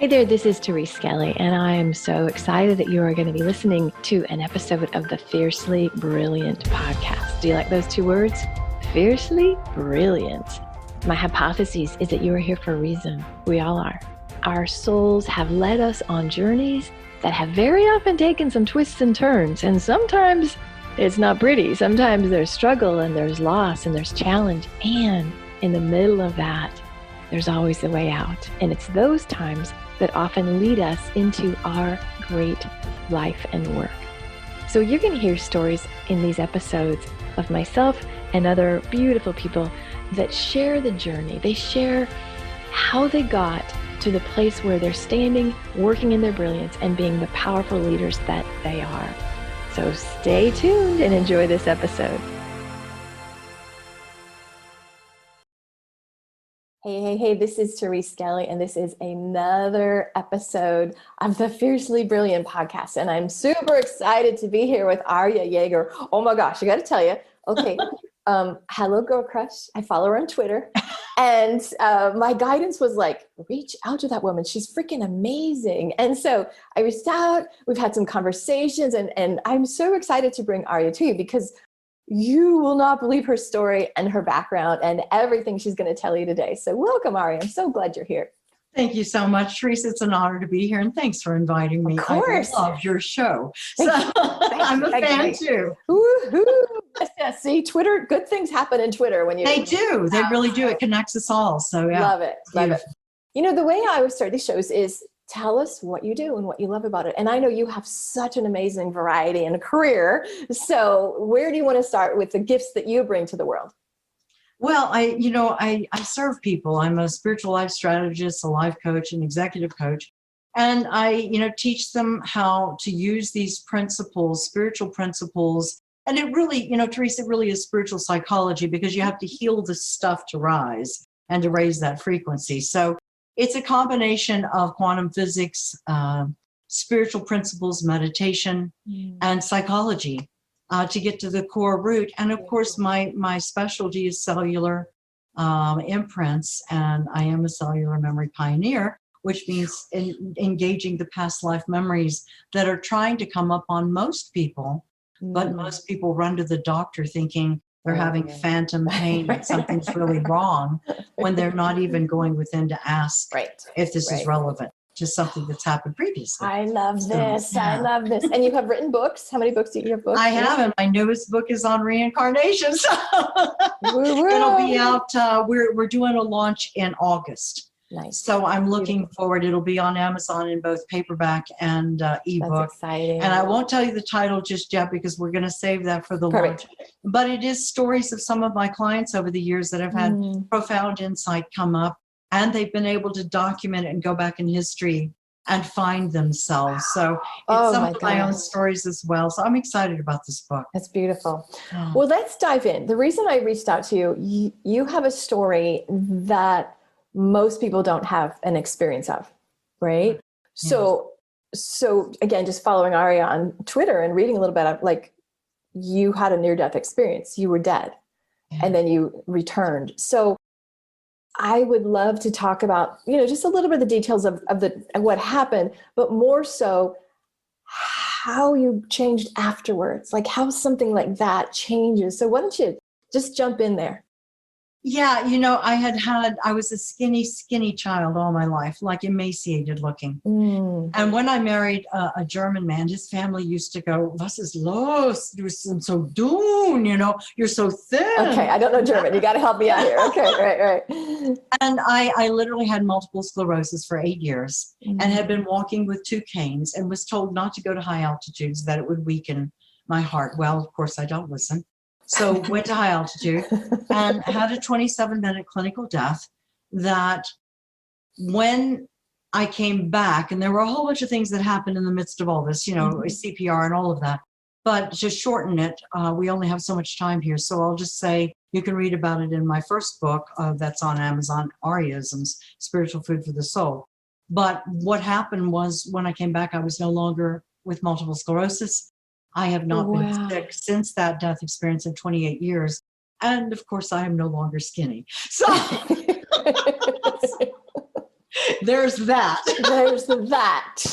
Hey there, this is Therese Skelly, and I am so excited that you are going to be listening to an episode of the Fiercely Brilliant podcast. Do you like those two words? Fiercely Brilliant. My hypothesis is that you are here for a reason. We all are. Our souls have led us on journeys that have very often taken some twists and turns, and sometimes it's not pretty. Sometimes there's struggle and there's loss and there's challenge, and in the middle of that, there's always a way out. And it's those times that often lead us into our great life and work. So you're going to hear stories in these episodes of myself and other beautiful people that share the journey. They share how they got to the place where they're standing, working in their brilliance, and being the powerful leaders that they are. So stay tuned and enjoy this episode. Hey, this is Therese Skelly, and this is another episode of the Fiercely Brilliant podcast. And I'm super excited to be here with Ariaa Jaeger. Oh my gosh, I got to tell you. Okay. Hello, girl crush. I follow her on Twitter. And my guidance was like, reach out to that woman. She's freaking amazing. And so I reached out. We've had some conversations, and I'm so excited to bring Ariaa to you because you will not believe her story and her background and everything she's going to tell you today. So welcome, Ariaa. I'm so glad you're here. Thank you so much, Therese. It's an honor to be here, and thanks for inviting me. Of course. I love your show. I'm a fan too. Woo-hoo. Yes, see, Twitter, good things happen in Twitter when you... They do. They really do. It connects us all. So yeah. Love it. You know, the way I always start these shows is tell us what you do and what you love about it. And I know you have such an amazing variety and a career. So where do you want to start with the gifts that you bring to the world? Well, I serve people. I'm a spiritual life strategist, a life coach, an executive coach. And I, teach them how to use these principles, spiritual principles. And it really, Therese, it really is spiritual psychology because you have to heal the stuff to rise and to raise that frequency. So it's a combination of quantum physics, spiritual principles, meditation, and psychology to get to the core root. And of course, my specialty is cellular imprints, and I am a cellular memory pioneer, which means engaging the past life memories that are trying to come up on most people. But most people run to the doctor thinking they're having phantom pain, that something's really wrong, when they're not even going within to ask if this is relevant to something that's happened previously. I love this. Yeah. I love this. And you have written books. How many books do you have? I have, and my newest book is on reincarnation. So it'll be out. We're doing a launch in August. Nice. So I'm looking forward. It'll be on Amazon in both paperback and ebook. That's exciting. And I won't tell you the title just yet because we're going to save that for the launch. But it is stories of some of my clients over the years that have had profound insight come up, and they've been able to document it and go back in history and find themselves. So it's some of my own stories as well. So I'm excited about this book. That's beautiful. Oh. Well, let's dive in. The reason I reached out to you, you have a story that most people don't have an experience of, right? Yes. So again, just following Ariaa on Twitter and reading a little bit of, like, you had a near-death experience. You were dead, and then you returned. So I would love to talk about, just a little bit of the details of what happened, but more so how you changed afterwards, like how something like that changes. So why don't you just jump in there? Yeah, I was a skinny child all my life, like emaciated looking. And when I married a German man, his family used to go, "Was ist los? Du bist so dünn, you're so thin." Okay, I don't know German. You got to help me out here. Okay, right. And I literally had multiple sclerosis for 8 years and had been walking with 2 canes and was told not to go to high altitudes, that it would weaken my heart. Well, of course, I don't listen. So went to high altitude and had a 27-minute clinical death that when I came back, and there were a whole bunch of things that happened in the midst of all this, CPR and all of that. But to shorten it, we only have so much time here. So I'll just say you can read about it in my first book that's on Amazon, Ariaisms, Spiritual Food for the Soul. But what happened was when I came back, I was no longer with multiple sclerosis. I have not been sick since that death experience in 28 years. And of course, I am no longer skinny. So there's that. There's that.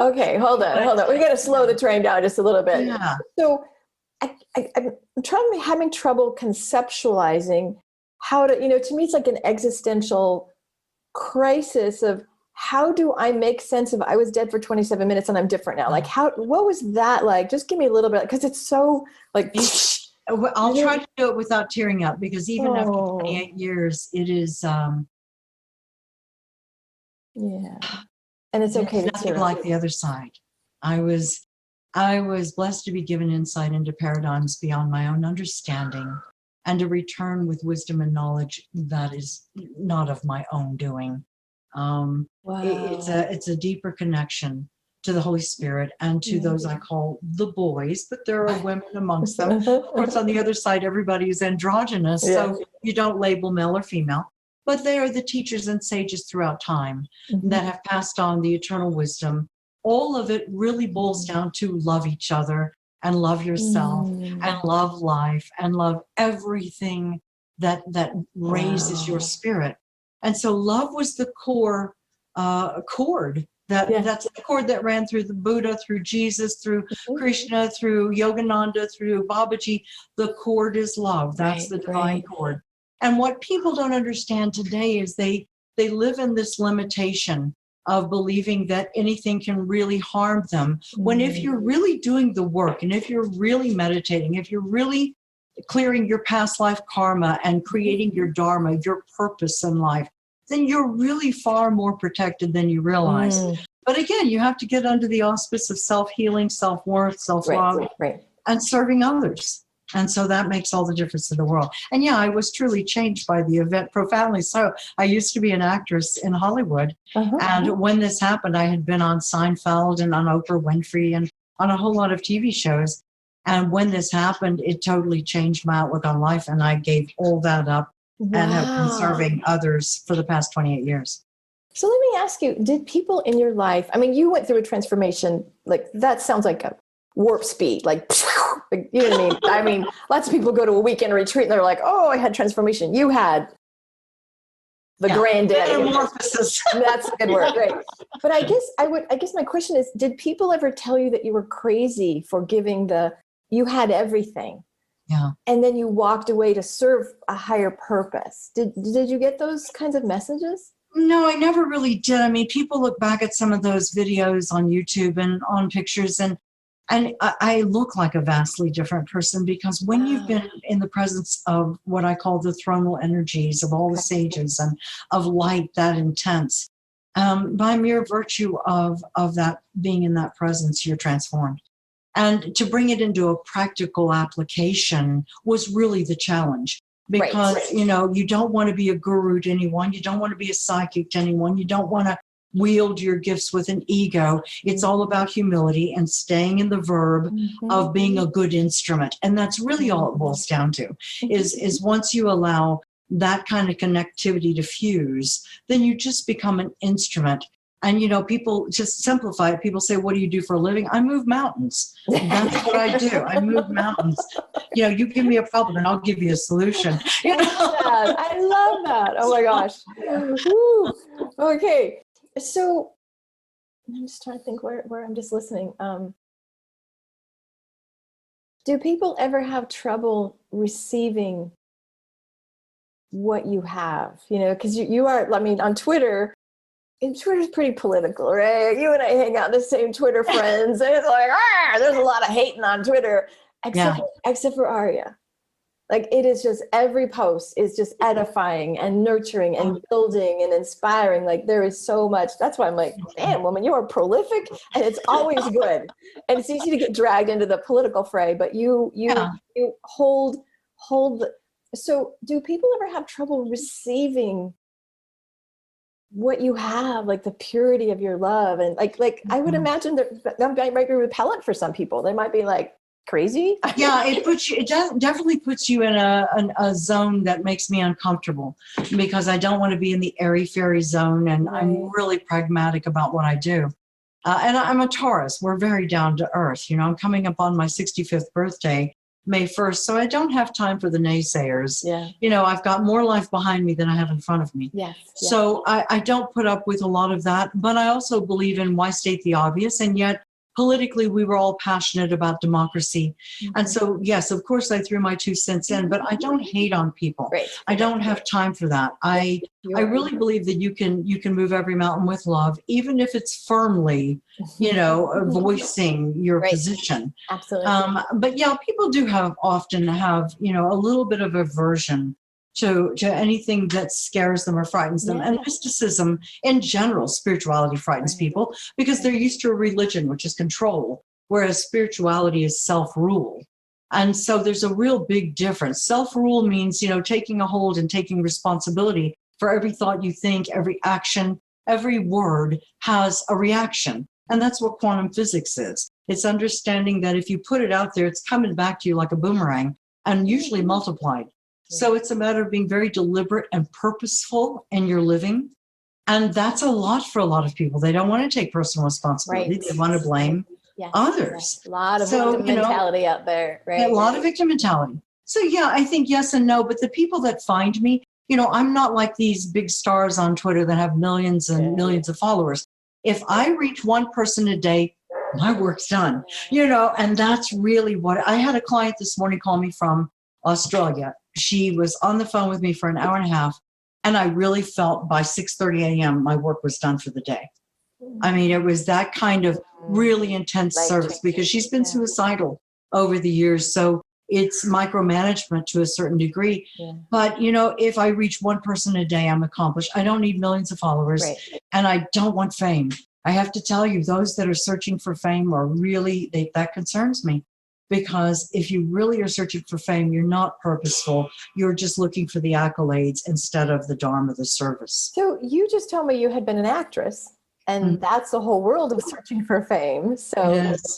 Okay, hold on. We got to slow the train down just a little bit. Yeah. So I'm having trouble conceptualizing how to, to me, it's like an existential crisis of how do I make sense of I was dead for 27 minutes and I'm different now? Like what was that like? Just give me a little bit, because it's so like. I'll try to do it without tearing up, because even after 28 years, it is. Yeah. And it's okay. It's nothing like the other side. I was blessed to be given insight into paradigms beyond my own understanding, and to return with wisdom and knowledge that is not of my own doing. Wow. It's a deeper connection to the Holy Spirit and to those I call the boys, but there are women amongst them. Of course, on the other side, everybody is androgynous, so you don't label male or female. But they are the teachers and sages throughout time that have passed on the eternal wisdom. All of it really boils down to love each other and love yourself and love life and love everything that raises your spirit. And so love was the core chord. That's the chord that ran through the Buddha, through Jesus, through Krishna, through Yogananda, through Babaji. The chord is love. That's the divine chord. And what people don't understand today is they live in this limitation of believing that anything can really harm them. When if you're really doing the work, and if you're really meditating, if you're really clearing your past life karma and creating your dharma, your purpose in life, then you're really far more protected than you realize. But again, you have to get under the auspice of self-healing, self-worth, self-love, and serving others. And so that makes all the difference in the world. And yeah, I was truly changed by the event, profoundly so. I used to be an actress in Hollywood. And when this happened, I had been on Seinfeld and on Oprah Winfrey and on a whole lot of TV shows. And when this happened, it totally changed my outlook on life. And I gave all that up and have been serving others for the past 28 years. So let me ask you, did people in your life, I mean, you went through a transformation, like that sounds like a warp speed, like, you know what I mean? Lots of people go to a weekend retreat and they're like, oh, I had transformation. You had the granddaddy. That's a good word, right? But I guess my question is, did people ever tell you that you were crazy for giving you had everything? Yeah. And then you walked away to serve a higher purpose. Did you get those kinds of messages? No, I never really did. I mean, people look back at some of those videos on YouTube and on pictures, and I look like a vastly different person, because when you've been in the presence of what I call the thronal energies of all the sages and of light that intense, by mere virtue of that being in that presence, you're transformed. And to bring it into a practical application was really the challenge. Because, you don't want to be a guru to anyone. You don't want to be a psychic to anyone. You don't want to wield your gifts with an ego. It's all about humility and staying in the verb of being a good instrument. And that's really all it boils down to, is once you allow that kind of connectivity to fuse, then you just become an instrument. And, people just simplify it. People say, what do you do for a living? I move mountains. That's what I do. I move mountains. You give me a problem and I'll give you a solution. I love that. Oh my gosh. Woo. Okay. So I'm just trying to think where I'm just listening. Do people ever have trouble receiving what you have? Because you are, I mean, on Twitter, and Twitter's pretty political, right? You and I hang out the same Twitter friends, and it's like, there's a lot of hating on Twitter, except for Ariaa. Like, it is just, every post is just edifying and nurturing and building and inspiring. Like, there is so much. That's why I'm like, damn, woman, you are prolific, and it's always good. And it's easy to get dragged into the political fray, but you hold. So do people ever have trouble receiving what you have, like the purity of your love? And like I would imagine that might be repellent for some people. They might be like, crazy. Yeah, it definitely puts you in a zone that makes me uncomfortable, because I don't want to be in the airy-fairy zone, and I'm really pragmatic about what I do. And I'm a Taurus. We're very down to earth. I'm coming up on my 65th birthday, May 1st. So I don't have time for the naysayers. Yeah. You know, I've got more life behind me than I have in front of me. Yes. So I don't put up with a lot of that, but I also believe in why state the obvious. And yet politically, we were all passionate about democracy. Mm-hmm. And so, yes, of course, I threw my 2 cents in, but I don't hate on people. Right. I don't have time for that. I really believe that you can move every mountain with love, even if it's firmly, you know, voicing your position. Absolutely. But yeah, people do often have, you know, a little bit of aversion to anything that scares them or frightens them. And mysticism in general, spirituality frightens people because they're used to a religion, which is control, whereas spirituality is self-rule. And so there's a real big difference. Self-rule means, you know, taking a hold and taking responsibility for every thought you think, every action, every word has a reaction. And that's what quantum physics is. It's understanding that if you put it out there, it's coming back to you like a boomerang and usually multiplied. So it's a matter of being very deliberate and purposeful in your living. And that's a lot for a lot of people. They don't want to take personal responsibility. They want to blame others. A lot of victim mentality out there, right? A lot of victim mentality. So yeah, I think yes and no. But the people that find me, you know, I'm not like these big stars on Twitter that have millions and millions of followers. If I reach one person a day, my work's done, you know, and that's really what I had a client this morning call me from Australia. She was on the phone with me for an hour and a half, and I really felt by 6:30 a.m. my work was done for the day. I mean, it was that kind of really intense service because she's been suicidal over the years. So it's micromanagement to a certain degree. But, you know, if I reach one person a day, I'm accomplished. I don't need millions of followers, and I don't want fame. I have to tell you, those that are searching for fame are really, that concerns me. Because if you really are searching for fame, you're not purposeful. You're just looking for the accolades instead of the dharma, the service. So you just told me you had been an actress, and that's the whole world of searching for fame. So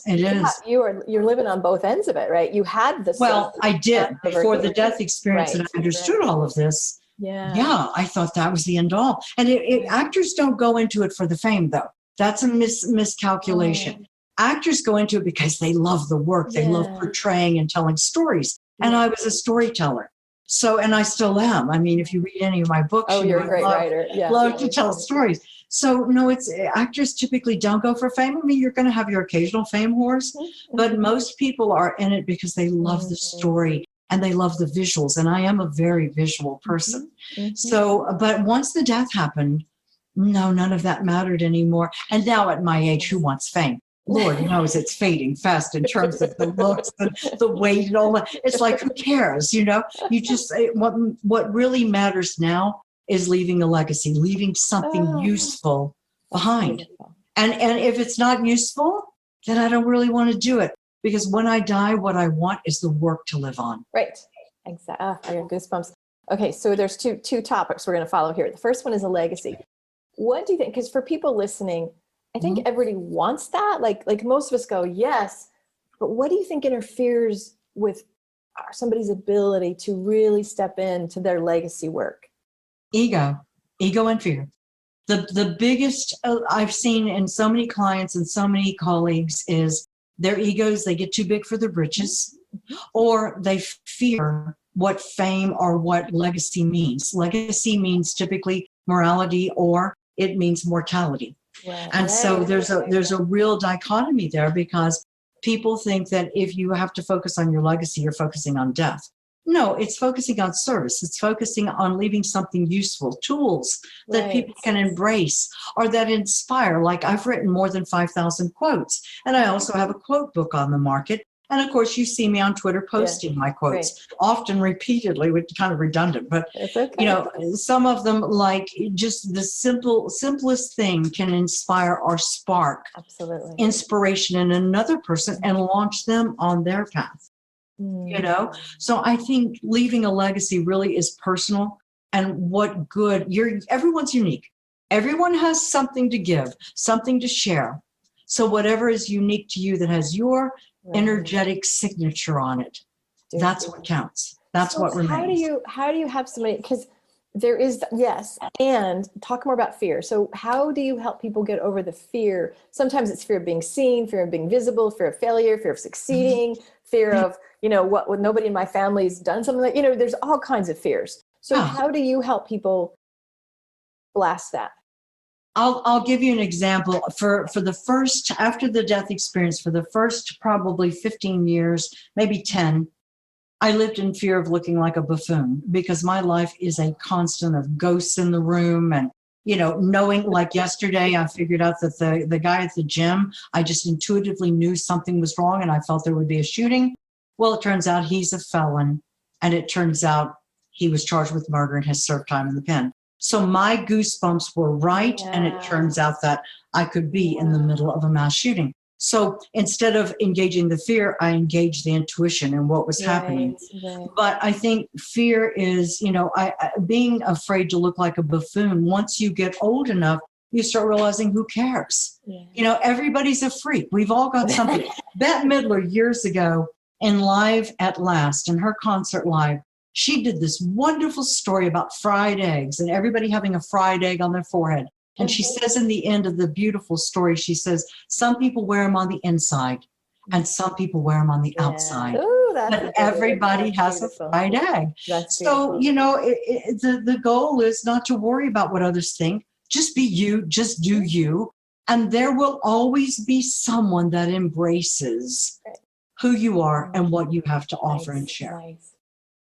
it is. You're living on both ends of it, right? You had this. Well, I did before the death experience, and I understood all of this. Yeah, I thought that was the end all. And actors don't go into it for the fame, though. That's a miscalculation. Actors go into it because they love the work. They love portraying and telling stories. And I was a storyteller. So, and I still am. I mean, if you read any of my books, you're a great writer. Love to tell stories. So no, it's actors typically don't go for fame. I mean, you're going to have your occasional fame whores, but most people are in it because they love the story and they love the visuals. And I am a very visual person. So, but once the death happened, no, none of that mattered anymore. And now at my age, who wants fame? Lord knows it's fading fast in terms of the looks and the weight and all that. It's like, who cares? You know, you just, what really matters now is leaving a legacy, leaving something useful behind. And if it's not useful, then I don't really want to do it, because when I die, what I want is the work to live on. Right. Exactly. I got goosebumps. Okay. So there's two topics we're going to follow here. The first one is a legacy. What do you think? Because for people listening, I think everybody wants that. Like most of us go, yes, but what do you think interferes with somebody's ability to really step into their legacy work? Ego and fear. The biggest I've seen in so many clients and so many colleagues is their egos. They get too big for their britches, or they fear what fame or what legacy means. Legacy means typically morality, or it means mortality. And so there's a real dichotomy there, because people think that if you have to focus on your legacy, you're focusing on death. No, it's focusing on service. It's focusing on leaving something useful, tools that people can embrace or that inspire. Like, I've written more than 5,000 quotes, and I also have a quote book on the market. And of course, you see me on Twitter posting my quotes, often repeatedly, which is kind of redundant, but you know, some of them, like just the simplest thing can inspire or spark inspiration in another person and launch them on their path. You know, so I think leaving a legacy really is personal, and what good everyone's unique. Everyone has something to give, something to share. So whatever is unique to you that has your energetic signature on it, that's what counts. That's what remains. How do you have somebody, because there is, and talk more about fear. So how do you help people get over the fear? Sometimes it's fear of being seen, fear of being visible, fear of failure, fear of succeeding, fear of, what nobody in my family's done something like, there's all kinds of fears. So how do you help people blast that? I'll give you an example. For the first, after the death experience, for the first probably 15 years, maybe 10, I lived in fear of looking like a buffoon because my life is a constant of ghosts in the room. And, knowing, like yesterday, I figured out that the guy at the gym, I just intuitively knew something was wrong and I felt there would be a shooting. Well, it turns out he's a felon. And it turns out he was charged with murder and has served time in the pen. So my goosebumps were right. Yeah. And it turns out that I could be in the middle of a mass shooting. So instead of engaging the fear, I engaged the intuition and what was happening. Right. But I think fear is, being afraid to look like a buffoon. Once you get old enough, you start realizing who cares. Yeah. Everybody's a freak. We've all got something. Bette Midler years ago in Live at Last, in her concert live, she did this wonderful story about fried eggs and everybody having a fried egg on their forehead. And she says in the end of the beautiful story, she says, some people wear them on the inside and some people wear them on the outside. Ooh, but everybody has a fried egg. So, the goal is not to worry about what others think. Just be you, just do you. And there will always be someone that embraces who you are and what you have to offer and share. Nice.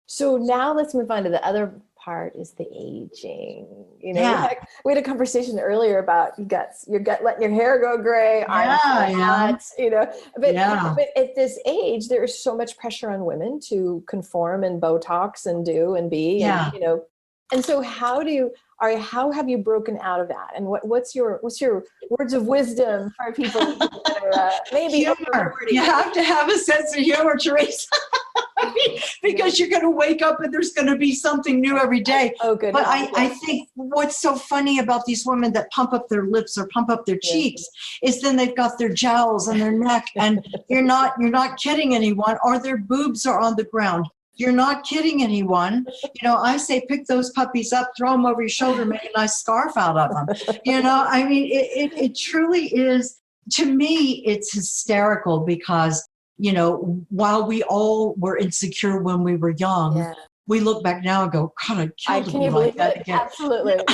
So now let's move on to the other part, is the aging. We had a conversation earlier about your gut letting your hair go gray. But at this age, there is so much pressure on women to conform and Botox and do and be. And, and so how have you broken out of that? And what's your words of wisdom for people that are maybe humor? You have to have a sense of humor, Therese. Because you're going to wake up and there's going to be something new every day. Oh, good. But I think what's so funny about these women that pump up their lips or pump up their cheeks is then they've got their jowls on their neck and you're not kidding anyone, or their boobs are on the ground. You're not kidding anyone. I say, pick those puppies up, throw them over your shoulder, make a nice scarf out of them. It truly is, to me, it's hysterical because while we all were insecure when we were young, we look back now and go, God, I killed it like that again. Absolutely. You're like,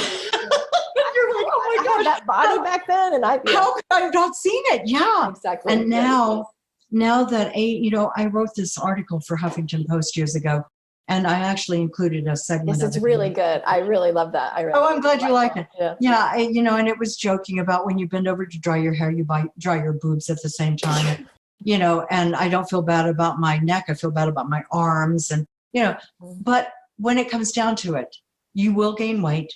oh my gosh, that body back then, and how could I have not seen it? Yeah, exactly. And now that I wrote this article for Huffington Post years ago, and I actually included a segment. Yes, it's really good. I really love that. I'm glad you like it. Yeah, and it was joking about when you bend over to dry your hair, you dry your boobs at the same time. And I don't feel bad about my neck. I feel bad about my arms and, but when it comes down to it, you will gain weight.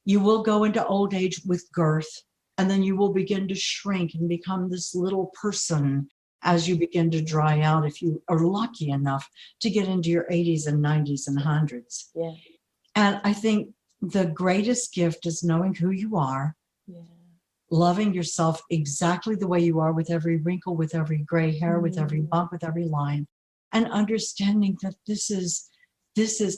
You will go into old age with girth, and then you will begin to shrink and become this little person as you begin to dry out, if you are lucky enough to get into your 80s and 90s and 100s. Yeah. And I think the greatest gift is knowing who you are. Yeah. Loving yourself exactly the way you are, with every wrinkle, with every gray hair, with every bump, with every line, and understanding that this is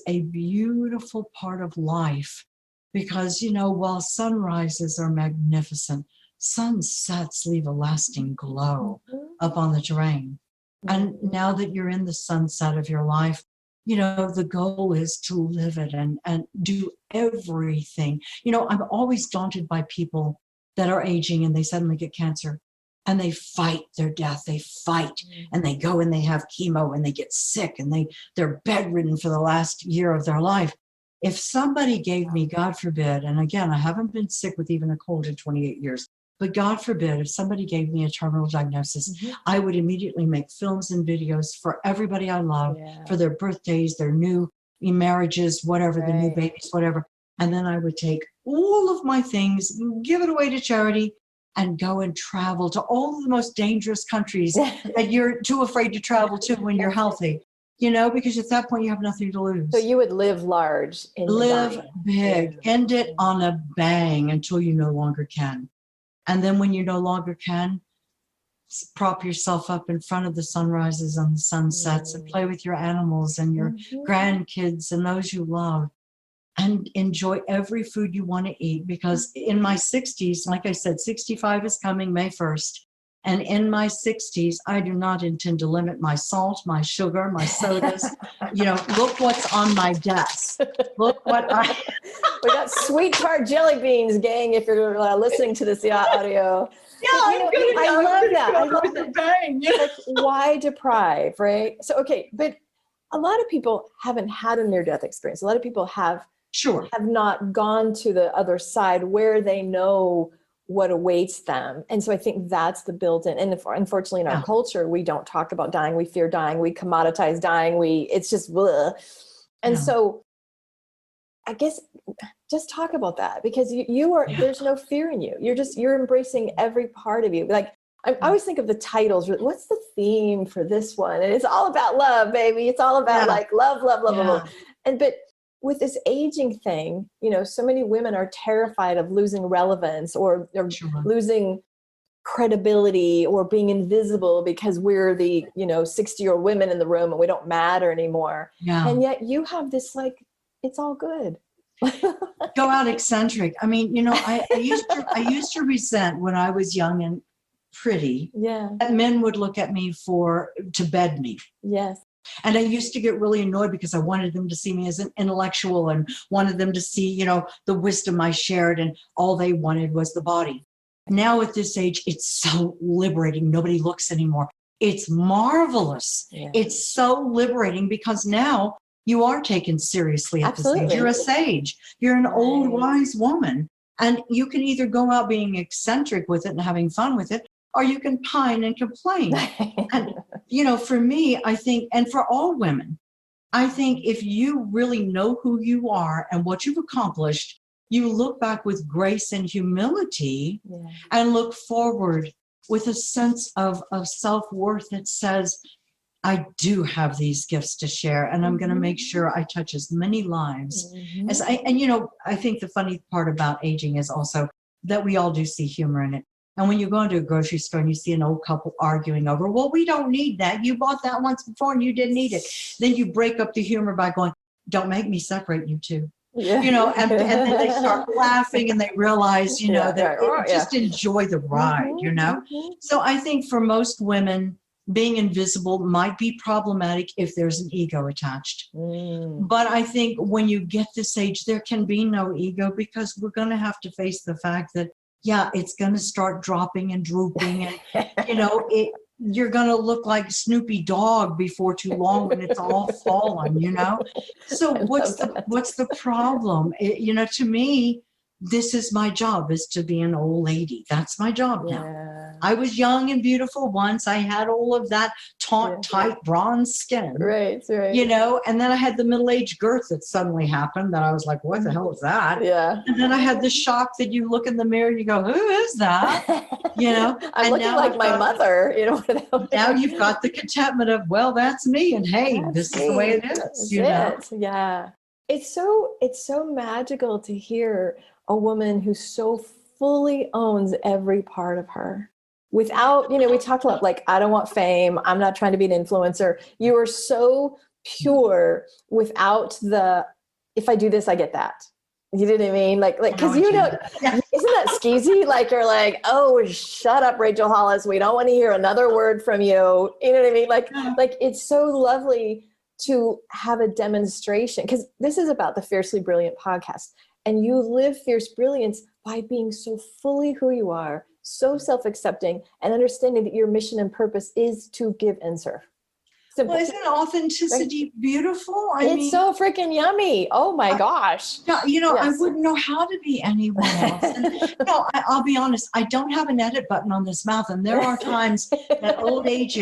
a beautiful part of life. Because, while sunrises are magnificent, sunsets leave a lasting glow up on the terrain. And now that you're in the sunset of your life, the goal is to live it and do everything. I'm always daunted by people that are aging and they suddenly get cancer and they fight their death. They fight and they go and they have chemo and they get sick and they're bedridden for the last year of their life. If somebody gave me, God forbid, and again, I haven't been sick with even a cold in 28 years, but God forbid, if somebody gave me a terminal diagnosis, I would immediately make films and videos for everybody I love, for their birthdays, their new marriages, whatever, the new babies, whatever. And then I would take all of my things, give it away to charity, and go and travel to all of the most dangerous countries that you're too afraid to travel to when you're healthy, because at that point you have nothing to lose. So you would live large. Live big. End it on a bang until you no longer can. And then when you no longer can, prop yourself up in front of the sunrises and the sunsets and play with your animals and your grandkids and those you love. And enjoy every food you want to eat, because in my 60s, like I said, 65 is coming May 1st. And in my 60s, I do not intend to limit my salt, my sugar, my sodas. Look what's on my desk. Look what We got sweet tart jelly beans, gang, if you're listening to this audio. Yeah, I love that. I love the bang. Like, why deprive, right? So, okay, but a lot of people haven't had a near-death experience. A lot of people have not gone to the other side where they know what awaits them. And so I think that's the built-in. And unfortunately, in our culture, we don't talk about dying. We fear dying. We commoditize dying. It's just blah. And so I guess just talk about that, because you are, there's no fear in you. You're embracing every part of you. Like, I always think of the titles. What's the theme for this one? And it's all about love, baby. It's all about like love. But with this aging thing, so many women are terrified of losing relevance or losing credibility or being invisible because we're the 60-year-old women in the room and we don't matter anymore. And yet you have this, like, it's all good. Go out eccentric. I mean, I used to resent when I was young and pretty that men would look at me to bed me. Yes. And I used to get really annoyed because I wanted them to see me as an intellectual and wanted them to see, the wisdom I shared, and all they wanted was the body. Now at this age, it's so liberating. Nobody looks anymore. It's marvelous. Yeah. It's so liberating because now you are taken seriously at this age. You're a sage. You're an old, wise woman. And you can either go out being eccentric with it and having fun with it, or you can pine and complain. And, for me, I think, and for all women, I think if you really know who you are and what you've accomplished, you look back with grace and humility and look forward with a sense of self-worth that says, I do have these gifts to share, and I'm going to make sure I touch as many lives as I think the funny part about aging is also that we all do see humor in it. And when you go into a grocery store and you see an old couple arguing over, well, we don't need that. You bought that once before and you didn't need it. Then you break up the humor by going, don't make me separate you two. Yeah. And then they start laughing and they realize, just enjoy the ride, So I think for most women, being invisible might be problematic if there's an ego attached. But I think when you get this age, there can be no ego, because we're going to have to face the fact that, it's going to start dropping and drooping, and, you're going to look like Snoopy Dog before too long when it's all fallen, So what's the problem? To me, this is my job, is to be an old lady. That's my job now. I was young and beautiful once. I had all of that tight bronze skin. Right. And then I had the middle-aged girth that suddenly happened that I was like, what the hell is that? Yeah. And then I had the shock that you look in the mirror and you go, who is that? I'm looking like my mother, Now you've got the contentment of, well, that's me. And hey, this is the way it is. Yeah. It's so magical to hear a woman who so fully owns every part of her without, we talked about, like, I don't want fame. I'm not trying to be an influencer. You are so pure without if I do this, I get that. You know what I mean? Like, cause isn't that skeezy? Like, you're like, oh, shut up, Rachel Hollis. We don't want to hear another word from you. You know what I mean? Like it's so lovely to have a demonstration, because this is about the Fiercely Brilliant podcast. And you live fierce brilliance by being so fully who you are, so self-accepting, and understanding that your mission and purpose is to give and serve. Simple. Well, isn't authenticity beautiful? It's so freaking yummy. Oh my gosh. Yes. I wouldn't know how to be anyone else. And, I'll be honest, I don't have an edit button on this mouth. And there are times that old age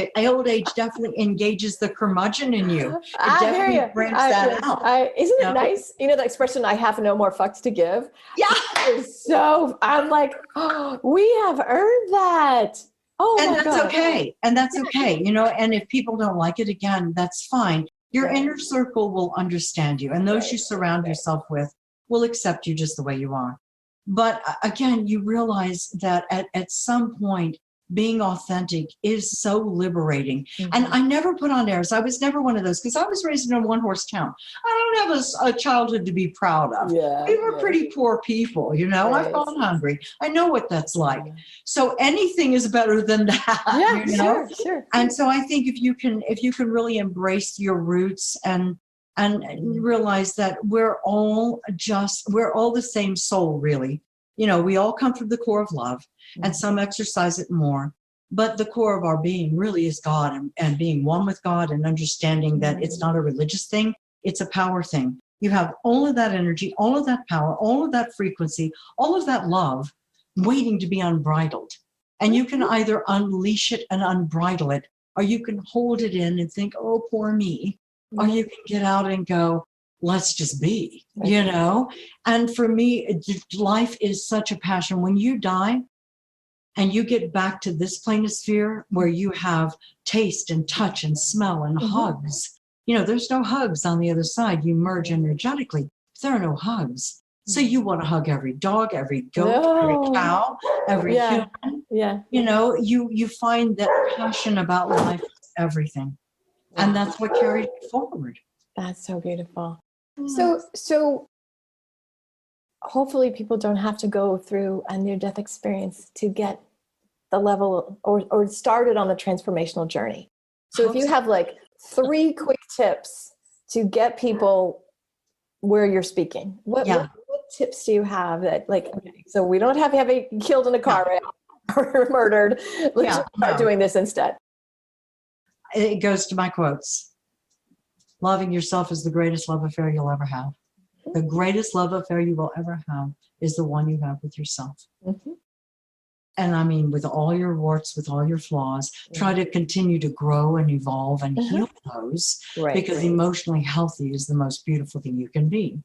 definitely engages the curmudgeon in you. It definitely brings that out. Isn't it nice? The expression, I have no more fucks to give. Yeah. So I'm like, oh, we have earned that. Oh, and that's okay. And that's okay. And if people don't like it, again, that's fine. Your inner circle will understand you. And those you surround yourself with will accept you just the way you are. But again, you realize that at some point, being authentic is so liberating. Mhm. And I never put on airs. I was never one of those because I was raised in a one-horse town. I don't have a childhood to be proud of. Yeah, We were pretty poor people, you know. Right. I've gone hungry. I know what that's like. So anything is better than that. Yeah, you know? sure. And so I think if you can really embrace your roots and realize that we're all the same soul, really. You know, we all come from the core of love, and some exercise it more. But the core of our being really is God, and being one with God, and understanding that it's not a religious thing, it's a power thing. You have all of that energy, all of that power, all of that frequency, all of that love waiting to be unbridled. And you can either unleash it and unbridle it, or you can hold it in and think, oh, poor me. Or you can get out and go, let's just be, you know? And for me, life is such a passion. When you die and you get back to this planosphere where you have taste and touch and smell and hugs, you know, there's no hugs on the other side. You merge energetically. There are no hugs. So you want to hug every dog, every goat, every cow, every human. Yeah. You know, you find that passion about life is everything. And that's what carried me forward. That's so beautiful. So hopefully people don't have to go through a near-death experience to get the level or started on the transformational journey. So if you have like 3 quick tips to get people where you're speaking, what tips do you have that, like, okay, so we don't have to have it killed in a car wreck or murdered. Let's start doing this instead. It goes to my quotes. Loving yourself is the greatest love affair you'll ever have. The greatest love affair you will ever have is the one you have with yourself. And I mean, with all your warts, with all your flaws, try to continue to grow and evolve and heal those, because emotionally healthy is the most beautiful thing you can be.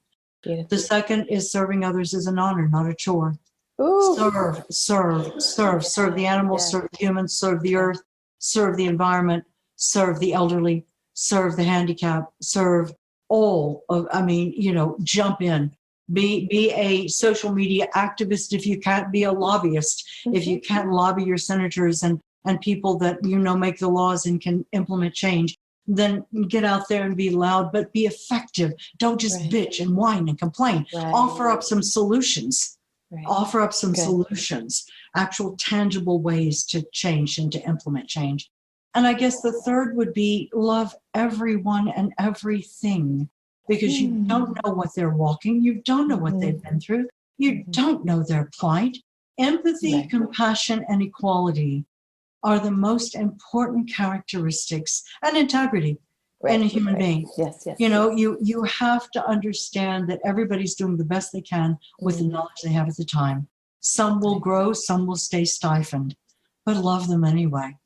The second is serving others is an honor, not a chore. Serve the animals, serve the humans, serve the earth, serve the environment, serve the elderly, serve the handicapped, serve all of, I mean, you know, jump in. Be a social media activist if you can't be a lobbyist. If you can't lobby your senators and people that, you know, make the laws and can implement change, then get out there and be loud, but be effective. Don't just bitch and whine and complain. Offer up some solutions. Offer up some solutions, actual tangible ways to change and to implement change. And I guess the third would be love everyone and everything, because you don't know what they're walking. You don't know what they've been through. You don't know their plight. Empathy, compassion, and equality are the most important characteristics, and integrity in a human being. You know, you have to understand that everybody's doing the best they can with the knowledge they have at the time. Some will grow, some will stay stifled, but love them anyway.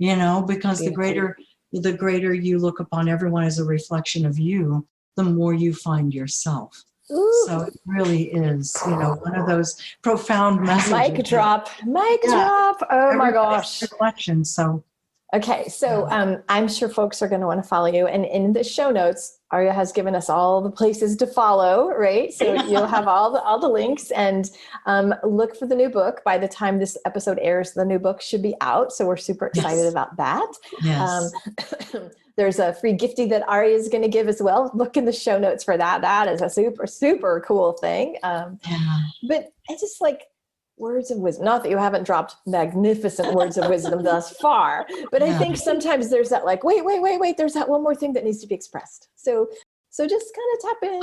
You know, because the greater you look upon everyone as a reflection of you, the more you find yourself. So it really is, you know, one of those profound messages. Mic drop. Oh my gosh. Reflection. So. Okay, so I'm sure folks are going to want to follow you. And in the show notes, Ariaa has given us all the places to follow, right? So you'll have all the links, and look for the new book. By the time this episode airs, the new book should be out. So we're super excited about that. Yes. There's a free gifty that Ariaa is going to give as well. Look in the show notes for that. That is a super, super cool thing. But I just like words of wisdom. Not that you haven't dropped magnificent words of wisdom thus far, but I think sometimes there's that like, wait, there's that one more thing that needs to be expressed. So just kind of tap in.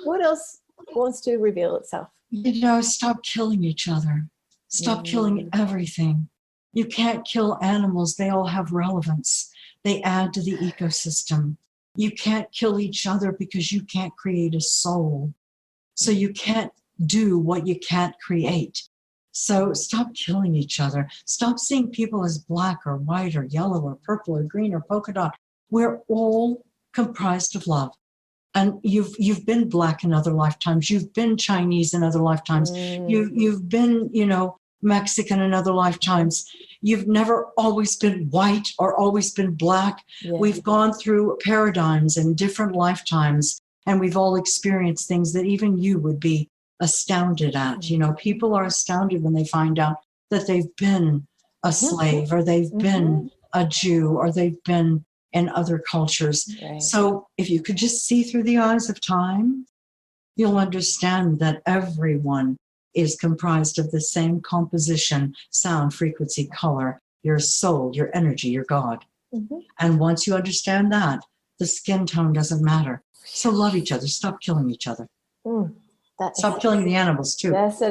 What else wants to reveal itself? You know, stop killing each other. Stop killing everything. You can't kill animals. They all have relevance. They add to the ecosystem. You can't kill each other because you can't create a soul. So you can't do what you can't create. So stop killing each other. Stop seeing people as black or white or yellow or purple or green or polka dot. We're all comprised of love. And you've been black in other lifetimes. You've been Chinese in other lifetimes. You've been, you know, Mexican in other lifetimes. You've never always been white or always been black. We've gone through paradigms and different lifetimes, and we've all experienced things that even you would be astounded at. You know, people are astounded when they find out that they've been a slave, or they've been a Jew, or they've been in other cultures. Right. So if you could just see through the eyes of time, you'll understand that everyone is comprised of the same composition, sound, frequency, color, your soul, your energy, your God. And once you understand that, the skin tone doesn't matter. So love each other. Stop killing each other. Stop killing the animals too. This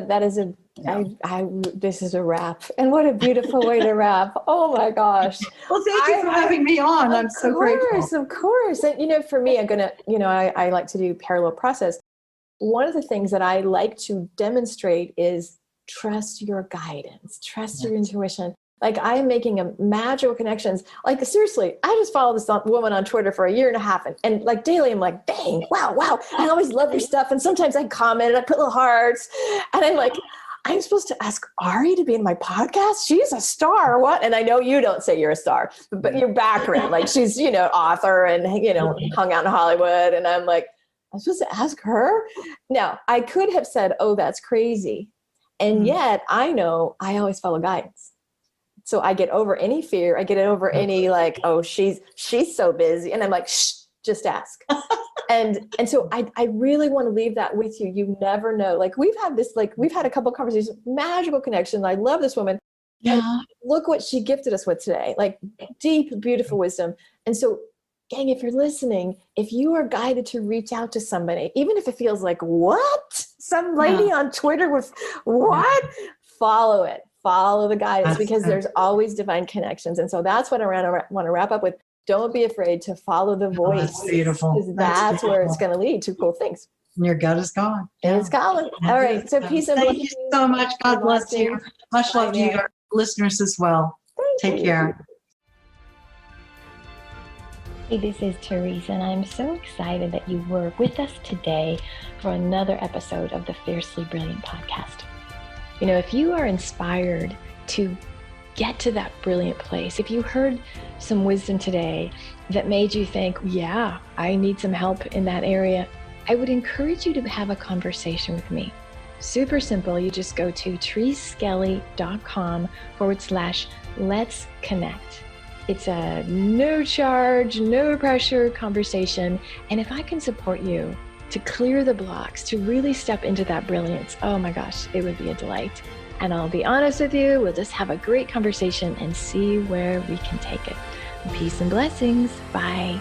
is a wrap. And what a beautiful way to wrap. Oh my gosh. Well, thank you for having me on. I'm so grateful. Of course. And, for me, I like to do parallel process. One of the things that I like to demonstrate is trust your guidance, trust your intuition. Like, I'm making magical connections. Like, seriously, I just follow this woman on Twitter for a year and a half. And like daily, I'm like, dang, wow. I always love your stuff. And sometimes I comment and I put little hearts. And I'm like, I'm supposed to ask Ari to be in my podcast? She's a star or what? And I know you don't say you're a star, but your background, like she's, author and, hung out in Hollywood. And I'm like, I'm supposed to ask her? Now, I could have said, oh, that's crazy. And yet I know I always follow guidance. So I get over any fear. I get over any like, oh, she's so busy. And I'm like, shh, just ask. and so I really want to leave that with you. You never know. Like, we've had a couple of conversations, magical connection. I love this woman. Yeah. And look what she gifted us with today. Like, deep, beautiful wisdom. And so, gang, if you're listening, if you are guided to reach out to somebody, even if it feels like, what? Some lady on Twitter with what? Follow it. Follow the guidance, because there's always divine connections. And so that's what I want to wrap up with. Don't be afraid to follow the voice. That's beautiful. Because that's where it's going to lead to cool things. And your gut is gone. And it's calling. All right. So peace and blessings. Thank you so much. God bless you. Much love to your listeners as well. Take care. Hey, this is Therese, and I'm so excited that you were with us today for another episode of the Fiercely Brilliant podcast. If you are inspired to get to that brilliant place, if you heard some wisdom today that made you think, yeah, I need some help in that area, I would encourage you to have a conversation with me. Super simple. You just go to thereseskelly.com/let's connect. It's a no charge, no pressure conversation. And if I can support you to clear the blocks, to really step into that brilliance, oh my gosh, it would be a delight. And I'll be honest with you, we'll just have a great conversation and see where we can take it. Peace and blessings. Bye.